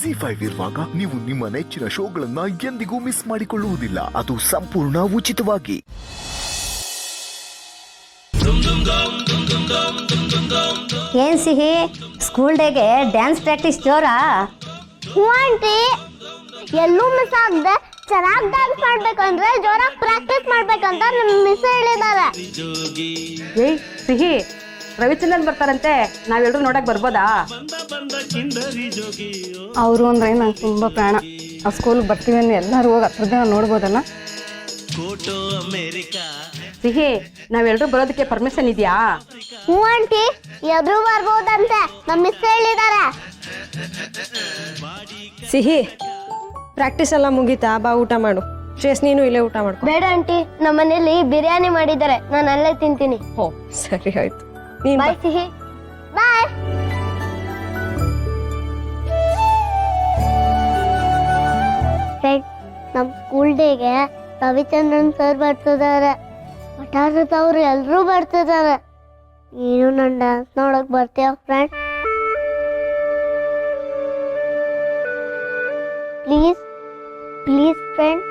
Z5 ಇರುವಾಗ ನೀವು ನಿಮ್ಮ ನೆಚ್ಚಿನ ಶೋಗಳನ್ನ ಎಂದಿಗೂ ಮಿಸ್ ಮಾಡಿಕೊಳ್ಳುವುದಿಲ್ಲ. ಅದು ಸಂಪೂರ್ಣ ಉಚಿತವಾಗಿ. ಏನ್ ಸಿಹಿ, ಸ್ಕೂಲ್ ಡೇಗೆ ಡ್ಯಾನ್ಸ್ ಪ್ರಾಕ್ಟೀಸ್ ಜೋರಾ? ಹ್ಞೂ ಆಂಟಿ, ಎಲ್ಲೂ ಮಿಸ್ ಆಗದೆ ಚೆನ್ನಾಗಿ ಡ್ಯಾನ್ಸ್ ಮಾಡ್ಬೇಕಂದ್ರೆ ಜೋರಾಗಿ ಪ್ರಾಕ್ಟೀಸ್ ಮಾಡ್ಬೇಕಂತ ನಮ್ಮ ಮಿಸ್ ಹೇಳಿದ್ದಾರೆ. ಏಯ್ ಸಿಹಿ, ರವಿಚಂದ್ರನ್ ಬರ್ತಾರಂತೆ, ನಾವೆಲ್ಲರೂ ನೋಡಕ್ ಬರ್ಬೋದಾ? ಅವರು ಅಂದ್ರೆ ನಂಗೆ ತುಂಬ ಪ್ರಾಣ. ಆ ಸ್ಕೂಲ್ಗೆ ಬರ್ತೀವಿ ಅಂದ್ರೆ ಎಲ್ಲರೂ ಹೋಗಿ ಹತ್ರ ಜನ ನೋಡ್ಬೋದಲ್ಲ. ಸಿಹಿ, ನಾವೆಲ್ಲರೂ ಬರೋದಕ್ಕೆ ಪರ್ಮಿಷನ್ ಇದೆಯಾ? ಹ್ಞೂ ಆಂಟಿ, ಎಲ್ರೂ ಬರ್ಬೋದಂತೆ ನಮ್ಮ ಮಿಸ್ ಹೇಳಿದ್ದಾರೆ. ಸಿಹಿ, ಪ್ರಾಕ್ಟೀಸ್ ಎಲ್ಲ ಮುಗೀತಾ? ಬಾ ಊಟ ಮಾಡು. ಶ್ರೇಯಸ್, ನೀನು ಇಲ್ಲೇ ಊಟ ಮಾಡ್ಕೊ. ಬೇಡ ಆಂಟಿ, ನಮ್ಮ ಮನೇಲಿ ಬಿರಿಯಾನಿ ಮಾಡಿದ್ದಾರೆ, ನಾನು ಅಲ್ಲೇ ತಿಂತೀನಿ. ಓ ಸರಿ ಆಯ್ತು. ನೀನು ಬಾಯ್ ಸಿಹಿ, ಬಾಯ್. ನಮ್ಮ ಸ್ಕೂಲ್ ಡೇಗೆ ರವಿಚಂದ್ರನ್ ಸರ್ ಬರ್ತಿದ್ದಾರೆ, ವಟಾರದವ್ರು ಎಲ್ಲರೂ ಬರ್ತಿದ್ದಾರೆ. ನೀನು ನನ್ನ ಡ್ಯಾನ್ಸ್ ನೋಡಕ್ ಬರ್ತೀಯ ಫ್ರೆಂಡ್? Please please friend.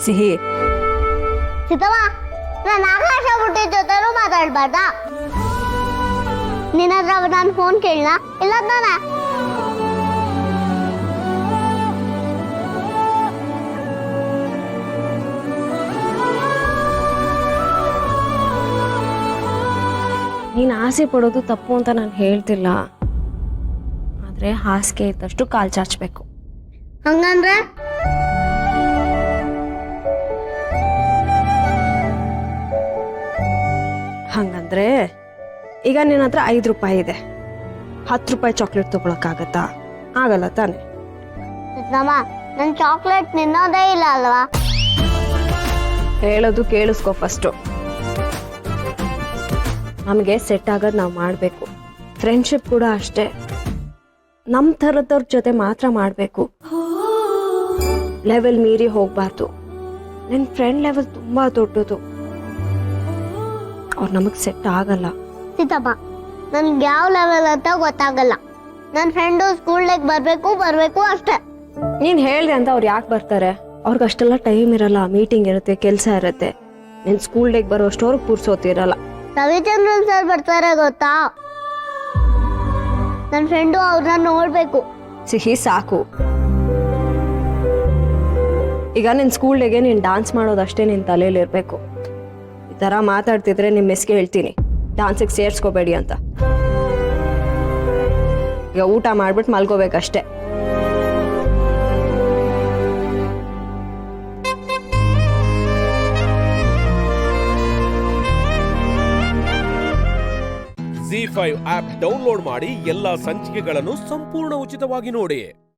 ಸಿಹಿ, ಸಿದ್ದಮ್ಮ, ನಾನು ಆಕಾಶ ಬುಟ್ಟಿ ಜೊತೆನೂ ಮಾತಾಡ್ಬಾರ್ದಾ? ನಿನ್ನತ್ರ ನಾನು ಫೋನ್ ಕೇಳಲ್ಲ ಇಲ್ಲ ತಾನೆ? ನೀನು ಆಸೆ ಪಡೋದು ತಪ್ಪು ಅಂತ ನಾನು ಹೇಳ್ತಿಲ್ಲ, ಆದರೆ ಹಾಸಿಗೆ ಇದ್ದಷ್ಟು ಕಾಲು ಚಾಚಬೇಕು. ಹಂಗಂದ್ರೆ ಹಂಗಂದ್ರೆ ಈಗ ನಿನ್ನ ಹತ್ರ 5 ರೂಪಾಯಿ ಇದೆ, 10 ರೂಪಾಯಿ ಚಾಕ್ಲೇಟ್ ತಗೊಳಕ್ಕಾಗತ್ತಾ? ಆಗಲ್ಲ ತಾನೆ? ಸಿದ್ದಮ್ಮ, ನನ್ನ ಚಾಕ್ಲೇಟ್ ನಿನ್ನೋದೇ ಇಲ್ಲ ಅಲ್ವಾ? ಹೇಳೋದು ಕೇಳಿಸ್ಕೊ ಫಸ್ಟು. ನಮಗೆ ಸೆಟ್ ಆಗೋದು ನಾವು ಮಾಡಬೇಕು. ಫ್ರೆಂಡ್ಶಿಪ್ ಕೂಡ ಅಷ್ಟೇ, ನಮ್ಮ ಥರದವ್ರ ಜೊತೆ ಮಾತ್ರ ಮಾಡಬೇಕು. ಲೆವೆಲ್ ಮೀರಿ ಹೋಗಬಾರ್ದು. ನಿನ್ನ ಫ್ರೆಂಡ್ ಲೆವೆಲ್ ತುಂಬ ದೊಡ್ಡದು, ಅವ್ರು ನಮಗೆ ಸೆಟ್ ಆಗಲ್ಲ. ಸಿದ್ದಮ್ಮ, ನನ್ಗೆ ಯಾವ ಲೆವೆಲ್ ಅಂತ ಗೊತ್ತಾಗಲ್ಲ. ನನ್ನ ಫ್ರೆಂಡು ಸ್ಕೂಲ್ಗೆ ಬರಬೇಕು ಅಷ್ಟೇ. ನೀನು ಹೇಳಿದೆ ಅಂತ ಅವ್ರು ಯಾಕೆ ಬರ್ತಾರೆ? ಅವ್ರಿಗೆ ಅಷ್ಟೆಲ್ಲ ಟೈಮ್ ಇರಲ್ಲ, ಮೀಟಿಂಗ್ ಇರುತ್ತೆ, ಕೆಲಸ ಇರುತ್ತೆ. ನೀನು ಸ್ಕೂಲ್ ಡೇಗೆ ಬರೋಷ್ಟು ಅವ್ರಿಗೆ ಪುರ್ಸೋತಿರಲ್ಲ. ರವಿಚಂದ್ರನ್ ಸರ್ ಬರ್ತಾರೆ ಗೊತ್ತಾ? ನನ್ನ ಫ್ರೆಂಡು ಅವ್ರನ್ನ ನೋಡ್ಬೇಕು. ಸಿಹಿ, ಸಾಕು. ಈಗ ನಿನ್ನ ಸ್ಕೂಲ್ ಡೇಗೆ ನೀನು ಡಾನ್ಸ್ ಮಾಡೋದಷ್ಟೇ ನಿನ್ನ ತಲೆಯಲ್ಲಿ ಇರಬೇಕು. ಈ ಥರ ಮಾತಾಡ್ತಿದ್ರೆ ನಿಮ್ಮ ಮಿಸ್ಗೆ ಹೇಳ್ತೀನಿ, ಡಾನ್ಸಿಗೆ ಸೇರಿಸ್ಕೋಬೇಡಿ ಅಂತ. ಈಗ ಊಟ ಮಾಡ್ಬಿಟ್ಟು ಮಲ್ಕೋಬೇಕಷ್ಟೇ. Z5 ಆಪ್ ಡೌನ್ಲೋಡ್ ಮಾಡಿ ಎಲ್ಲಾ ಸಂಚಿಕೆಗಳನ್ನು ಸಂಪೂರ್ಣ ಉಚಿತವಾಗಿ ನೋಡಿ.